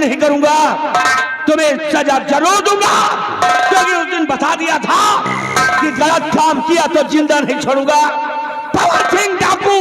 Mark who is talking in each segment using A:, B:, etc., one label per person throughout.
A: नहीं करूंगा, तुम्हें सजा जरूर दूंगा, क्योंकि उस दिन बता दिया था कि गलत काम किया तो जिंदा नहीं छोड़ूंगा। पवन सिंह डाकू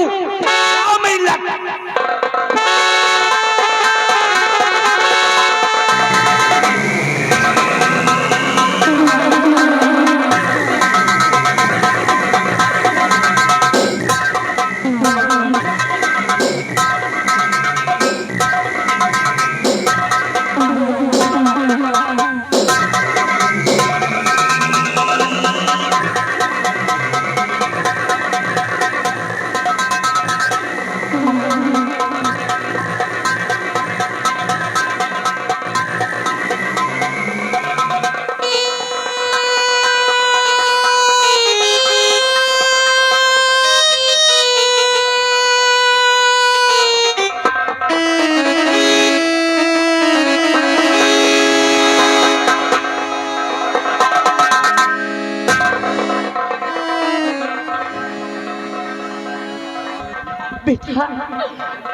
B: बेटा,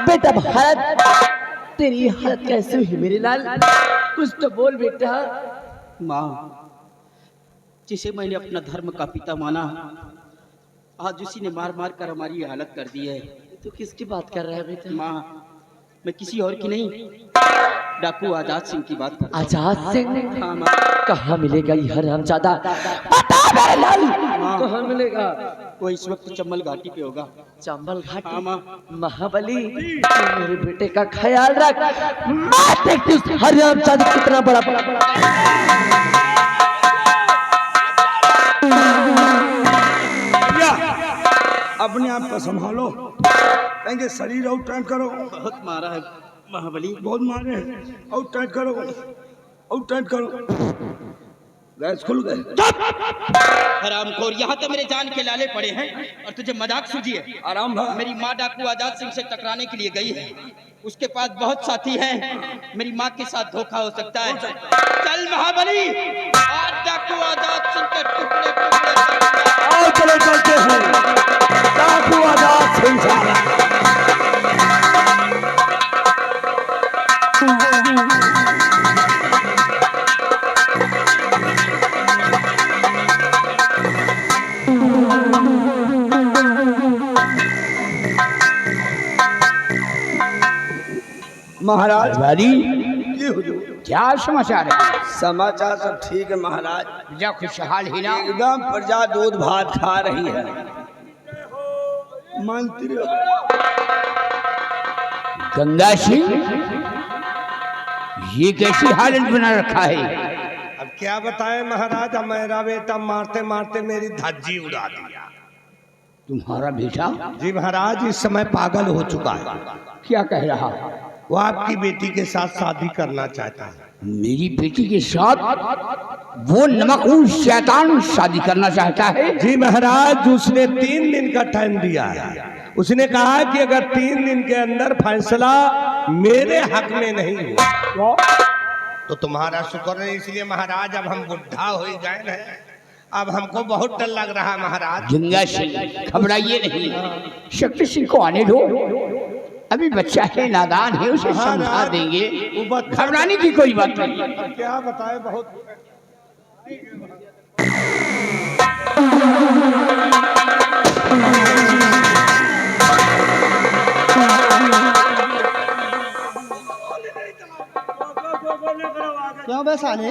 B: बेटा भारत, तेरी हालत कैसे हुई मेरे लाल? कुछ तो बोल बेटा।
C: माँ, जिसे मैंने अपना धर्म का पिता माना, आज उसी ने मार मार कर हमारी हालत कर दी है।
B: तू किसकी बात कर रहा है बेटा?
C: माँ, मैं किसी और की नहीं, डाकू आजाद सिंह की बात कर रहा हूँ।
B: आजाद सिंह?
C: हाँ माँ।
B: कहाँ मिलेगा ये हरामजादा? बता मेरे लाल, कहाँ मिलेगा?
C: वो इस वक्त चंबल घाटी पे होगा।
B: चंबल घाटी?
C: हाँ माँ।
B: महाबली, तू मेरे बेटे का ख्याल रख। मैं देखती हूँ उस हरामजादा कितना बड़ा
A: अपने आप को संभालो, कहेंगे शरीर और टाइट करो।
C: बहुत मारा है महाबली,
A: बहुत मारे हैं, और टाइट करो, और टाइट करो। गैस खुल गए।
C: हरामखोर, यहाँ तो मेरे जान के लाले पड़े हैं और तुझे मजाक सूझी है।
A: आराम भाई।
C: मेरी माँ डाकू आजाद सिंह से टकराने के लिए गई है, उसके पास बहुत साथी हैं, मेरी माँ के साथ धोखा हो सकता है। चल महाबली, आज डाकू आजाद सिंह के टुकड़े टुकड़े।
A: आओ चलो चलते हैं, डाकू आजाद सिंह साहब। महाराज
D: वाली
A: क्या समाचार है?
D: समाचार सब ठीक है महाराज।
A: प्रजा खुशहाल ही ना?
D: एकदम प्रजा दूध भात खा रही है।
A: मंत्री
D: गंगा सिंह, ये कैसी हालत बना रखा है?
E: अब क्या बताएं महाराज, मेरा बेटा मारते मारते मेरी धज्जी उड़ा दिया।
D: तुम्हारा बेटा?
E: जी महाराज, इस समय पागल हो चुका है।
D: क्या कह रहा?
E: वो आपकी बेटी के साथ शादी करना चाहता है।
D: मेरी बेटी के साथ वो नमकूर शैतान शादी करना चाहता है?
E: जी महाराज, उसने 3 दिन का टाइम दिया है। उसने कहा कि अगर 3 दिन के अंदर फैसला मेरे हक में नहीं हुआ तो तुम्हारा शुक्र है। इसलिए महाराज, अब हम बुढ़ा हो गए हैं, अब हमको बहुत डर लग रहा है महाराज।
D: गंगा सिंह, घबराइए नहीं, शक्ति सिंह को आने दो। अभी बच्चा है, नादान है, उसे समझा देंगे, घबराने की कोई बात नहीं।
E: क्या बताए, बहुत
F: क्यों बे साले,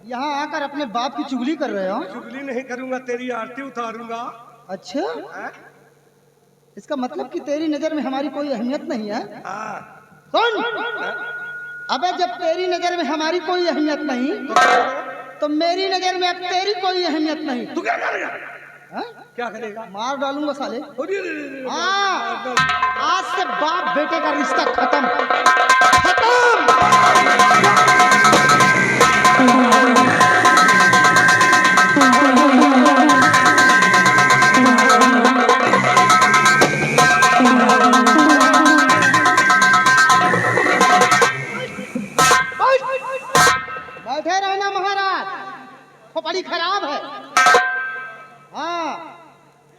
F: यहाँ आकर अपने बाप की चुगली कर रहे हो?
E: चुगली नहीं करूंगा, तेरी आरती उतारूंगा।
F: अच्छा, इसका मतलब कि तेरी नजर में हमारी कोई अहमियत नहीं है? सुन, अबे जब तेरी नजर में हमारी कोई अहमियत नहीं तो मेरी नजर में अब तेरी कोई अहमियत नहीं।
E: तू क्या करेगा?
F: क्या करेगा? मार डालूंगा साले। हाँ, आज से बाप बेटे का रिश्ता खत्म खत्म। बैठे रहना महाराज, वो बड़ी खराब है। हाँ,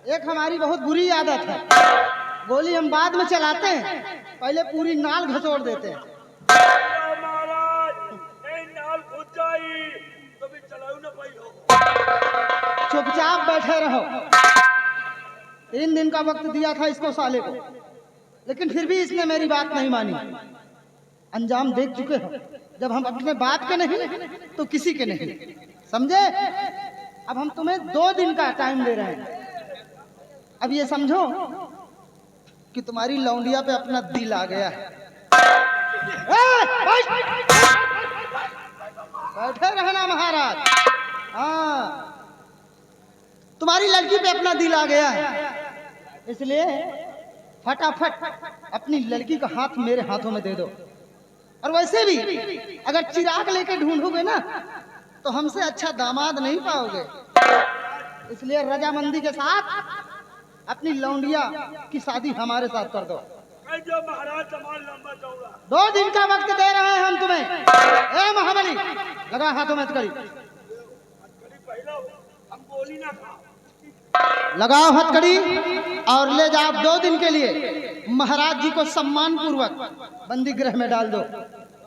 F: एक हमारी बहुत बुरी आदत है, गोली हम बाद में चलाते हैं, पहले पूरी नाल घसोड़ देते हैं। चुपचाप बैठे रहो। 3 दिन का वक्त दिया था इसको साले को, लेकिन फिर भी इसने मेरी बात नहीं मानी। अंजाम देख चुके हो, जब हम अपने बाप के नहीं तो किसी के नहीं, समझे? अब हम तुम्हें 2 दिन का टाइम दे रहे हैं। अब ये समझो कि तुम्हारी लौंडिया पे अपना दिल आ गया है। बैठे रहना महाराज। हाँ, तुम्हारी लड़की पे अपना दिल आ गया है, इसलिए फटाफट अपनी लड़की का हाथ मेरे हाथों में दे दो। और वैसे भी अगर चिराग लेके ढूंढोगे ना तो हमसे अच्छा दामाद नहीं पाओगे, इसलिए रजामंदी के साथ अपनी लौंडिया की शादी हमारे साथ कर दो।
A: महाराज
F: 2 दिन का वक्त दे रहे हैं हम तुम्हें। ए महाबली, लगा हाथों में हथकड़ी, लगाओ हथकड़ी और ले जाओ 2 दिन के लिए महाराज जी को सम्मान पूर्वक बंदी गृह में डाल दो।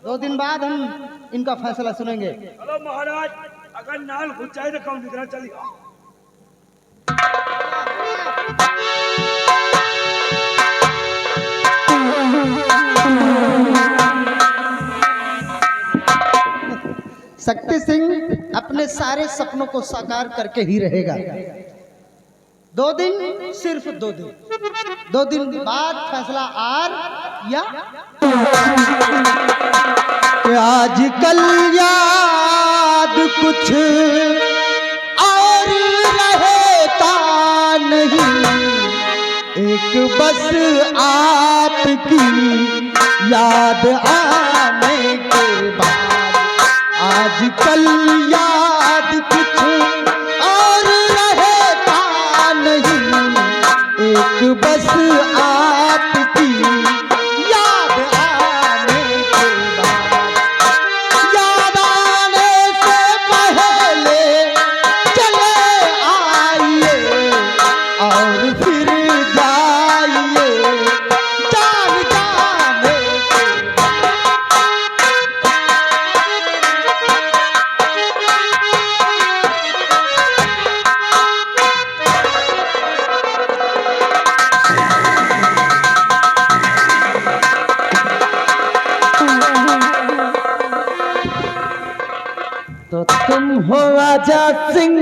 F: 2 दिन बाद हम इनका फैसला सुनेंगे।
A: हेलो महाराज, अगर नाल घुस जाए तो कम निकला चली।
F: शक्ति सिंह अपने सारे सपनों को साकार करके ही रहेगा। 2 दिन, सिर्फ 2 दिन। 2 दिन बाद फैसला आर या आजकल याद कुछ और रहता नहीं, एक बस आपकी याद आने के बाद, आजकल याद कुछ और रहता नहीं, एक बस आपकी याद आने के बाद, याद आने से पहले चले आइए और फिर जाइए, जान जाने के बाद।
B: तो तुम हो आजाद सिंह,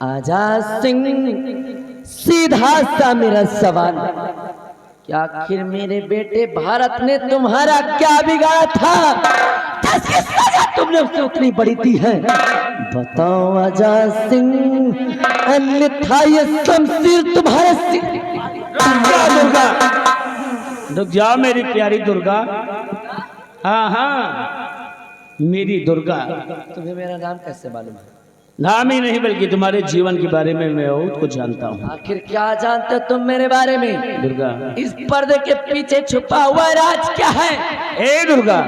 B: आजाद सिंह, सीधा सा मेरा सवाल, क्या आखिर मेरे बेटे भारत ने तुम्हारा क्या बिगाड़ा था जिसकी सजा तुमने उसे उतनी बड़ी दी है? बताओ आजाद सिंह, अन्यथा ये शमशीर तुम्हारे सिर।
A: दुर्गा, रुक जा मेरी प्यारी दुर्गा। हाँ हाँ, मेरी दुर्गा।
B: तुम्हें मेरा नाम कैसे मालूम है?
A: नाम ही नहीं बल्कि तुम्हारे जीवन के बारे में मैं बहुत कुछ जानता हूँ।
B: आखिर क्या जानते हो तुम मेरे बारे में?
A: दुर्गा,
B: इस पर्दे के पीछे छुपा हुआ राज क्या है?
A: ए दुर्गा,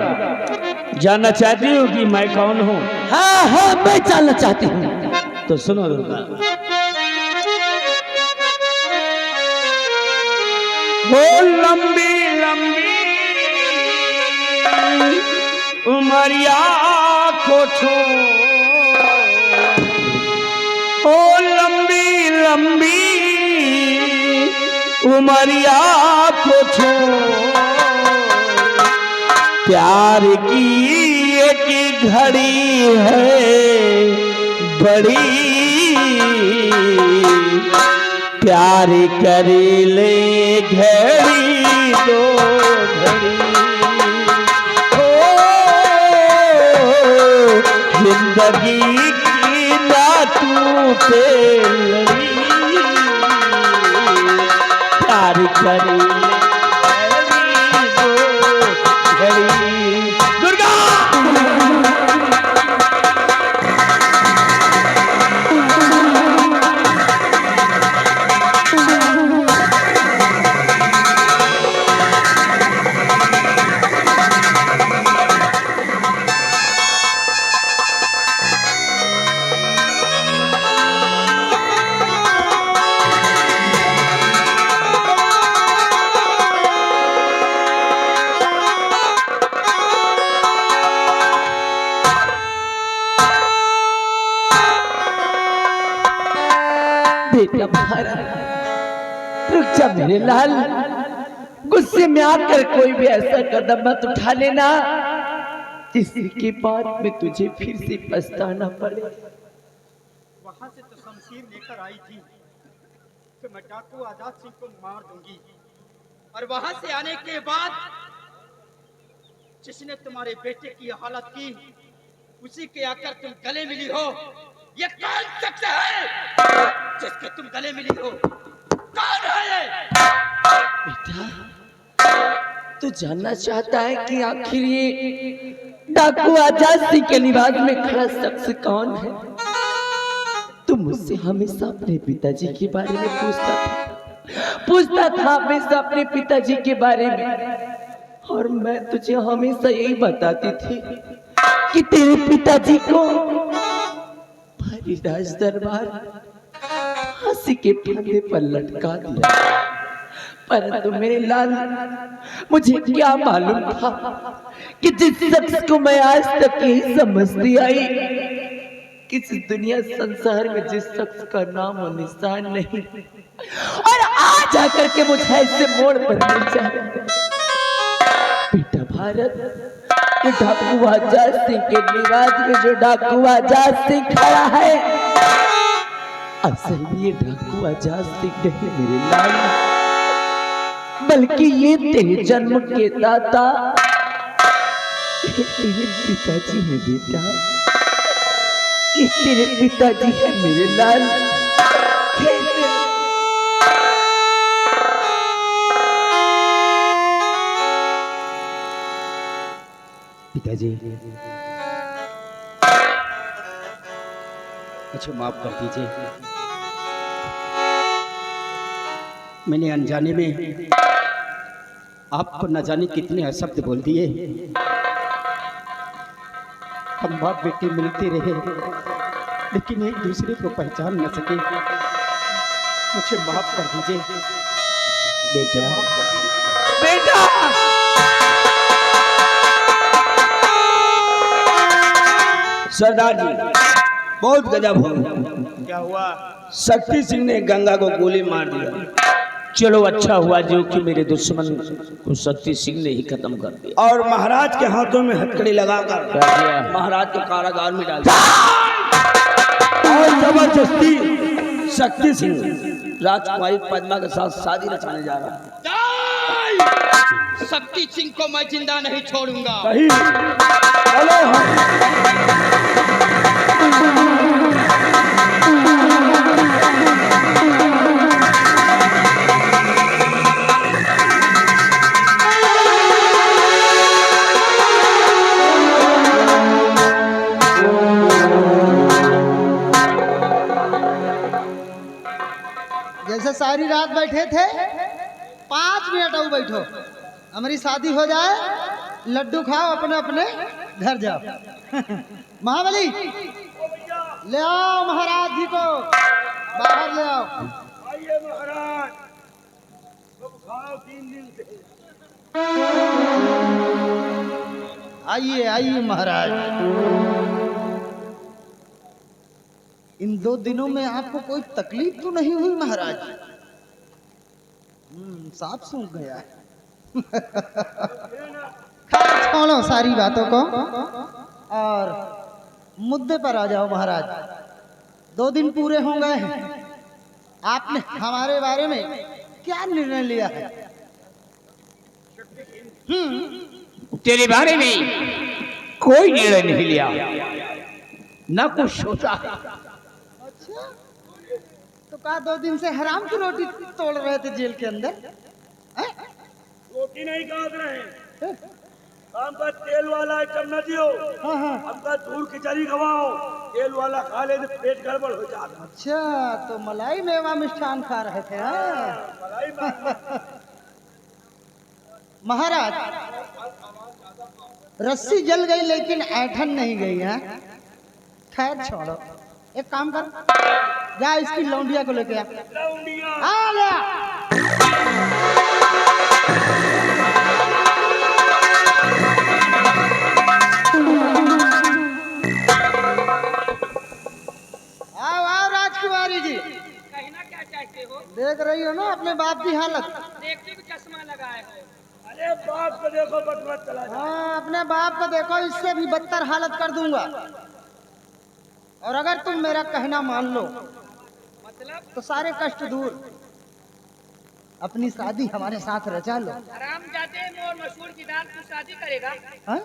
A: जानना चाहती हूँ कि मैं कौन हूँ?
B: हाँ हाँ, मैं जानना चाहती हूँ।
A: तो सुनो दुर्गा। वो लंबी लंबी उमरिया को छोड़, ओ लंबी लंबी उमरिया को छोड़, प्यार की एक घड़ी है बड़ी, प्यार कर ले घड़ी 2 घड़ी, जिंदगी की ना टूटे लड़ी, प्यार करी घड़ी। दुर्गा,
B: बेटा भारत, रुक जा मेरे लाल। गुस्से में आकर कोई भी ऐसा कदम मत उठा लेना जिसके बाद में तुझे फिर से पछताना पड़े।
C: वहां से तो शमशीर लेकर आई थी कि मैं डाकू आजाद सिंह को मार दूंगी, और वहां से आने के बाद जिसने तुम्हारे बेटे की हालत की उसी के आकर तुम गले मिली हो। ये कौन शख्स है जिसके तुम गले मिली हो? कौन है ये?
B: बेटा तू जानना चाहता है कि आखिर ये डाकू आजाद सिंह के निवास में खड़ा शख्स कौन है? तू मुझसे हमेशा अपने पिताजी के बारे में पूछता था हमेशा अपने पिताजी के बारे में, और मैं तुझे हमेशा यही बताती थी कि तेरे पिताजी को भारी राज दरबार फांसी के फंदे पर लटका दिया। परंतु मेरे लाल, मुझे क्या मालूम था कि जिस शख्स को मैं आज तक यही समझती आई कि इस दुनिया संसार में जिस शख्स का नाम और निशान नहीं, और आज आकर के मुझे ऐसे मोड़ पर मिल जाए। बेटा भारत, ये डाकू आजाद सिंह के निवास में जो डाकू आजाद सिंह खड़ा है, असल में ये डाकू आजाद सिंह नहीं मेरे लाल, बल्कि ये तेरे जन्म के दाता ये तेरे पिताजी है बेटा, ये तेरे पिताजी है मेरे लाल।
C: पिताजी मुझे माफ कर दीजिए, मैंने अनजाने में आपको न जाने कितने अशब्द बोल दिए। हम बाप बेटे मिलते रहे लेकिन एक दूसरे को पहचान न सके। मुझे माफ कर दीजिए बेटा।
B: बेटा
A: सरदार जी बहुत गजब हो गया।
C: क्या हुआ?
A: शक्ति सिंह ने गंगा को गोली मार दिया। चलो अच्छा हुआ जो कि मेरे दुश्मन को शक्ति सिंह ने ही खत्म कर दिया, और महाराज के हाथों में हथकड़ी लगाकर महाराज के कारागार में डाल दिया। और जबरदस्ती शक्ति सिंह राजकुमारी पद्मा के साथ शादी रचाने जा रहा है।
C: शक्ति सिंह को मैं जिंदा नहीं छोड़ूंगा।
A: सही। चलो
F: जैसे सारी रात बैठे थे, 5 मिनट और बैठो, हमारी शादी हो जाए, लड्डू खाओ, अपने अपने घर जाओ। महाबली ले आओ महाराज जी को, बाहर ले आओ।
A: आइए महाराज, तुम खाओ 3 दिन से।
F: आइए आइए महाराज। इन 2 दिनों में आपको कोई तकलीफ तो नहीं हुई महाराज? साफ सूख गया। छोड़ो सारी बातों को और मुद्दे पर आ जाओ महाराज। 2 दिन पूरे हो गए हैं, आपने हमारे बारे में क्या निर्णय लिया है?
D: तेरे बारे में कोई निर्णय नहीं लिया, न कुछ सोचा।
F: अच्छा, तो कहा 2 दिन से हराम की रोटी तोड़ रहे थे जेल के अंदर?
A: रोटी नहीं काट रहे, हमका तेल वाला आइटम न दियो, हमका दूर खिचड़ी खवाओ, तेल वाला खा ले तो पेट गड़बड़ हो जाता।
F: अच्छा, तो मलाई मेवा मिष्ठान खा रहे थे? महाराज, रस्सी जल गई लेकिन ऐठन नहीं गई है। खैर छोड़ो, एक काम कर, जा इसकी लौंडिया को लेके आ। आ ले आ। आओ आओ राजकुमारी जी। लो ना अपने बाप की हालत।
A: अरे बाप को देखो बटवट चला जा।
F: हाँ अपने बाप को देखो, इससे भी बदतर हालत कर दूंगा। और अगर तुम मेरा कहना मान लो तो सारे कष्ट दूर, अपनी शादी हमारे साथ रचा लो।
C: हरामजादे मोर मशहूर की दाल तू शादी करेगा?
F: हाँ?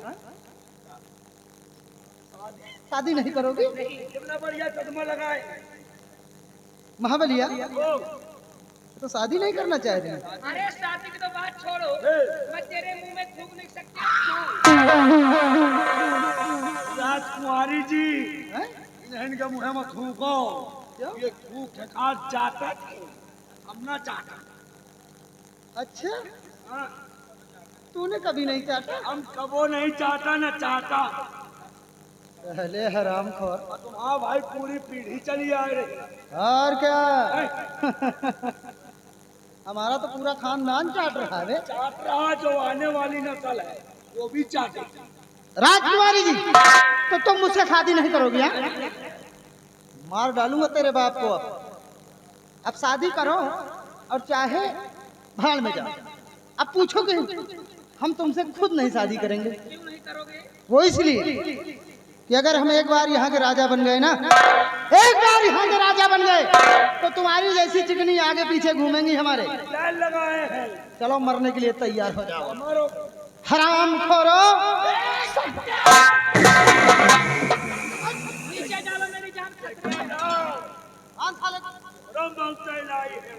F: शादी नहीं करोगे?
A: कितना बढ़िया चश्मा लगाए।
F: महाबलिया तो शादी नहीं करना चाह रही?
C: अरे शादी की तो बात छोड़ो, मैं तेरे मुंह में थूक नहीं सकती।
A: राजकुमारी जी
F: हैं?
A: इनका मुँह में थूको। ये थूक आज जाता हम ना चाहता।
F: अच्छा
A: हाँ,
F: तूने कभी नहीं चाहता?
A: हम कबो नहीं चाहता न चाहता।
F: पहले हरामखोर।
A: हाँ भाई पूरी पीढ़ी चली आ रही।
F: और क्या हमारा तो पूरा खानदान चाट रहा है।
A: चाट रहा जो आने वाली नस्ल है वो भी चाटे।
F: राजकुमारी जी तो तुम मुझसे शादी नहीं करोगी? हाँ? मार डालूंगा तेरे बाप को। अब शादी करो और चाहे भाड़ में जाओ। अब पूछोगे हम तुमसे खुद नहीं शादी करेंगे।
C: क्यों नहीं करोगे?
F: वो इसलिए कि अगर हम एक बार यहाँ के राजा बन गए ना, एक बार यहाँ के राजा बन गए तो तुम्हारी जैसी चिकनी आगे पीछे घूमेंगी हमारे।
A: लाइन लगाए हैं।
F: चलो मरने के लिए तैयार हो जाओ।
A: हमारो
F: हराम खोरो।
C: नीचे डालो मेरी जान खतरे में।
A: रम बनते लाई है।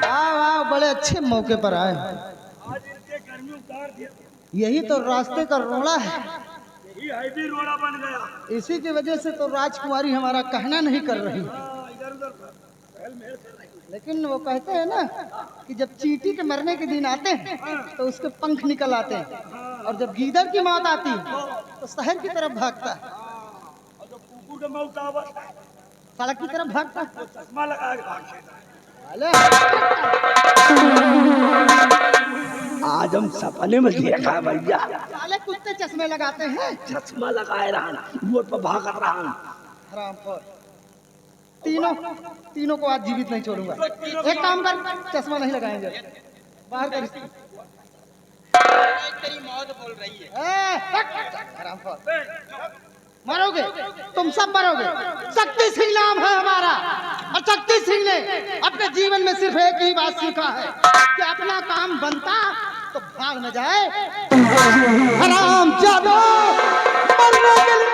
F: वाह वाह बड़े अच्छे मौके पर आए।
A: आज इनके गर्मी उतार दिया।
F: यही तो रास्ते का रोड़ा है।
A: यही हाईवे रोड़ा बन गया।
F: इसी की वजह से तो राजकुमारी हमारा कहना नहीं कर रही।
A: इधर उधर फैल मेल कर रही।
F: लेकिन वो कहते हैं ना कि जब चींटी के मरने के दिन आते हैं तो उसके पंख निकल आते हैं, और जब गीदड़ की मौत आती है तो शहर की तरफ भागता है,
A: और जो कुकुर का मौत आवत है
F: सड़क की तरफ भागता है।
A: वो चश्मा लगा के भागते हैं।
F: अले,
A: आज हम सपने में देखा भैया
F: साले कुत्ते चश्मे लगाते हैं।
A: चश्मा लगाए रहा रोड पर भागत रहा।
F: हरामखोर। तीनों को आज जीवित नहीं छोड़ूंगा। एक काम कर, चश्मा नहीं लगाएंगे, बाहर कर।
C: तेरी मौत बोल रही है।
F: हरामखोर। मरोगे, तुम सब मरोगे। शक्ति सिंह नाम है हमारा, और शक्ति सिंह ने अपने जीवन में सिर्फ एक ही बात सीखा है कि अपना काम बनता तो भाग में जाए। हराम जादो मरने के लिए।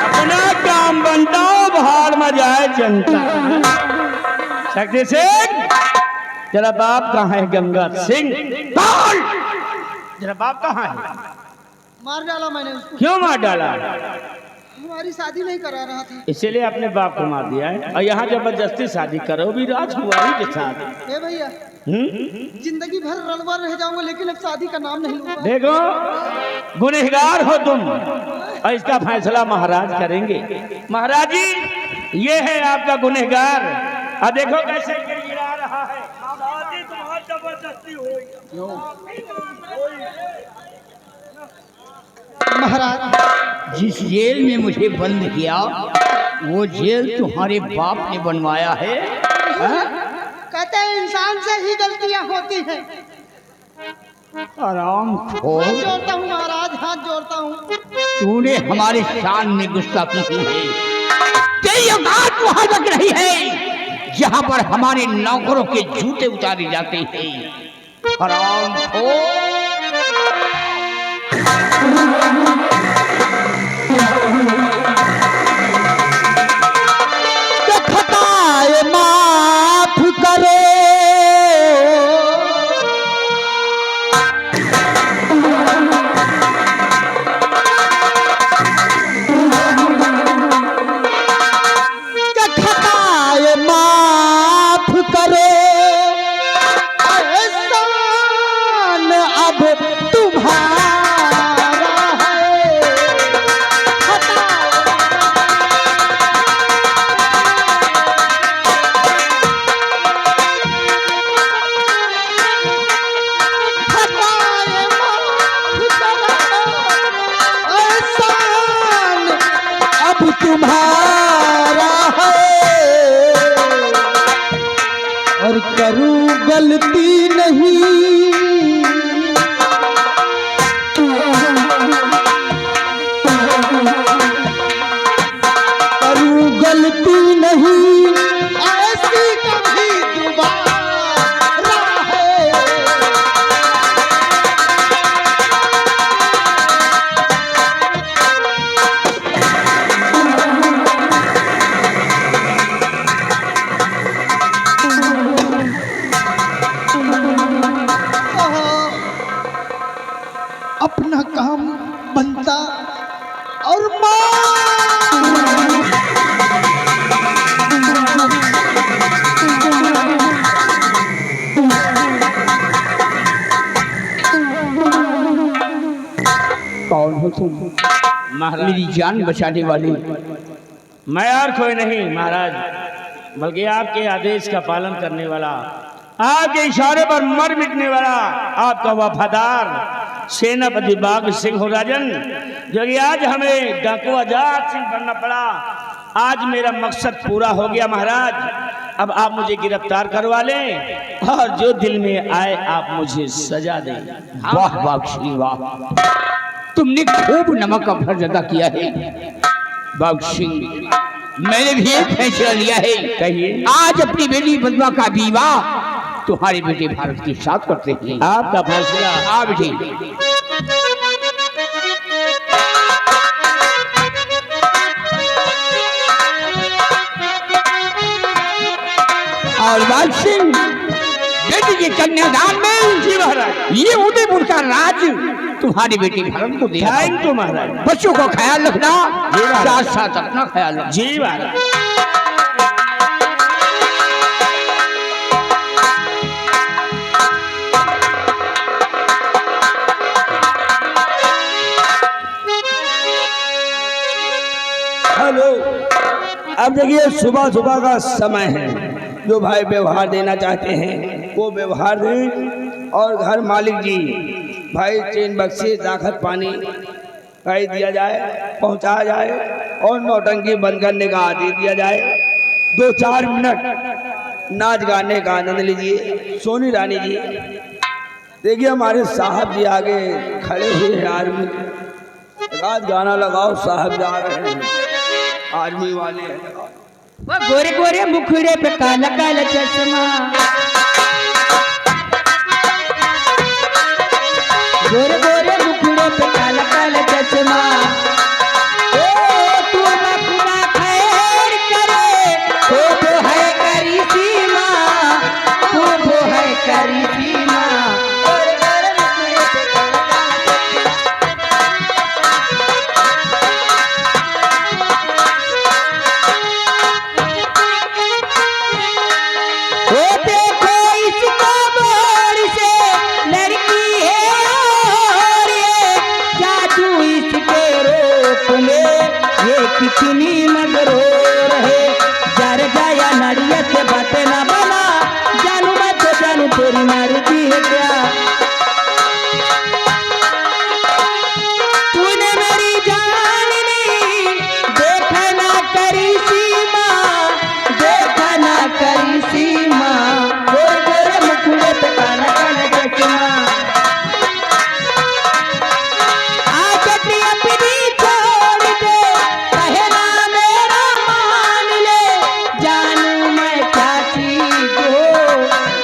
A: अपना काम बनता हो बाहर में जाए जनता। शक्ति सिंह तेरा बाप कहाँ है? गंगा सिंह बोल, तेरा बाप कहाँ है?
F: मार डाला मैंने उसको।
A: क्यों मार डाला?
F: हमारी शादी नहीं करा रहा था।
A: इसीलिए अपने बाप को मार दिया है। और यहाँ जबरदस्ती शादी करो भी राजकुमारी के साथ।
F: ए भैया, जिंदगी भर रलवा रह जाऊंगा लेकिन अब शादी का नाम नहीं लूंगा।
A: देखो गुनहगार हो तुम, और इसका फैसला महाराज करेंगे। महाराज जी ये है आपका गुनहगार। और देखो कैसे गिरा रहा है। शादी तुम्हारी जबरदस्ती हो।
F: महाराज,
D: जिस जेल में मुझे बंद किया वो जेल तुम्हारे बाप ने बनवाया है।
F: कहते हैं इंसान से ही गलतियां होती हैं।
D: आराम खोर,
F: हाथ जोड़ता हूँ महाराज, हाथ जोड़ता हूँ।
D: तूने हमारे शान में गुस्ताखी की है। तेरी औकात वहां लग रही है जहां पर हमारे नौकरों के जूते उतारे जाते हैं। हराम खोर।
B: खताए माफ करो, खताए माफ करो, एहसान अब तुम्हारा है। खताए करूं गलती नहीं, करूं गलती नहीं,
F: ऐसी कभी दोबारा है। अपना काम बनता और मां
D: कौन हो तुम?
A: महाराज
D: मेरी जान बचाने वाली।
A: मैं और कोई नहीं महाराज, बल्कि आपके आदेश का पालन करने वाला, आपके इशारे पर मर मिटने वाला आपका वफादार सेनापति बाघ सिंह हो राजन, जो कि आज हमें डाकू आजाद सिंह बनना पड़ा। आज मेरा मकसद पूरा हो गया महाराज। अब आप मुझे गिरफ्तार करवा लें और जो दिल में आए आप मुझे सजा दें।
D: वाह वाह श्री वाह, तुमने खूब नमक का फर्ज अदा किया है बाघ सिंह। मैंने भी एक फैसला लिया है।
A: कहिए।
D: आज अपनी बेटी पद्मा का विवाह तुम्हारे बेटे भारत के साथ करते हैं।
A: आपका फैसला।
D: आ बेटी। और बाघ सिंह, बेटी के कन्यादान में
A: जी महाराज,
D: ये उदयपुर का राज तुम्हारी बेटी भारत को दिया।
A: थैंक यू महाराज।
D: बच्चों का ख्याल रखना,
A: जी महाराज।
D: साथ साथ अपना ख्याल रखना।
A: जी महाराज। हेलो, अब देखिए सुबह सुबह का समय है। जो भाई व्यवहार देना चाहते हैं वो व्यवहार दें, और घर मालिक जी भाई चेन बक्से दाखत पानी कहीं दिया जाए, पहुंचाया जाए, और नौटंकी बंद करने का आदेश दिया जाए। 2-4 मिनट नाच गाने का आनंद लीजिए। सोनी रानी जी देखिए, हमारे साहब जी आगे खड़े हुए हैं। आर्मी एक आध गाना लगाओ, साहब जा रहे हैं, आर्मी वाले हैं।
B: वो गोरे गोरे मुखड़े पे काला काला चश्मा, गोरे गोरे मुखड़े पे काला काला चश्मा। ओ तू मखना खैर करे, तो है करी सीमा, तो है करी सीमा। गोरे गोरे मुखड़े पे काला काला ओ देखो इसको बोर से लड़की है, और ये जादू इसके रूप में, ये कितनी मगरूर है। जर जाया नारिया से बातें ना बना, जानू मैं तो जानू तेरी मर्जी है क्या। तूने मेरी जान ली, देखा ना करी सीमा, देखा ना करी सीमा। गोरे गोरे मुखड़े पे काला काला चश्मा, आजती अपनी छोड़ दे, कहना मेरा मान ले। जानू मैं क्या चीज हो,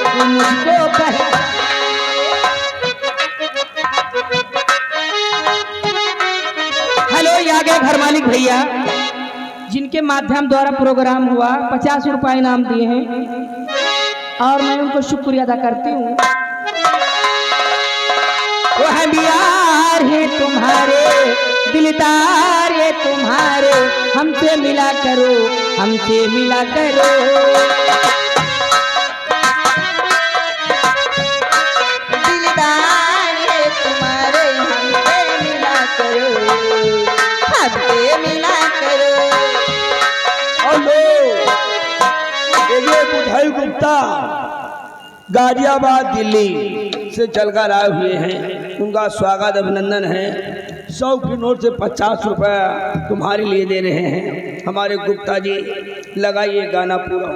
B: तू मुझको कहे। हेलो, ये आ गए घर मालिक भैया, जिनके माध्यम द्वारा प्रोग्राम हुआ। 50 रुपए इनाम दिए हैं और मैं उनको शुक्रिया अदा करती हूँ। वो है बिहार है तुम्हारे, दिलदार है तुम्हारे, हमसे मिला करो, हमसे मिला करो। दिलदार है तुम्हारे, हमसे मिला करो, हमसे मिला करो।
A: ये बुधाई गुप्ता गाजियाबाद दिल्ली से चलकर आए हुए हैं। उनका स्वागत अभिनंदन है। 100 के नोट से 50 रुपया तुम्हारे लिए दे रहे हैं। हमारे गुप्ता जी लगाइए गाना पूरा।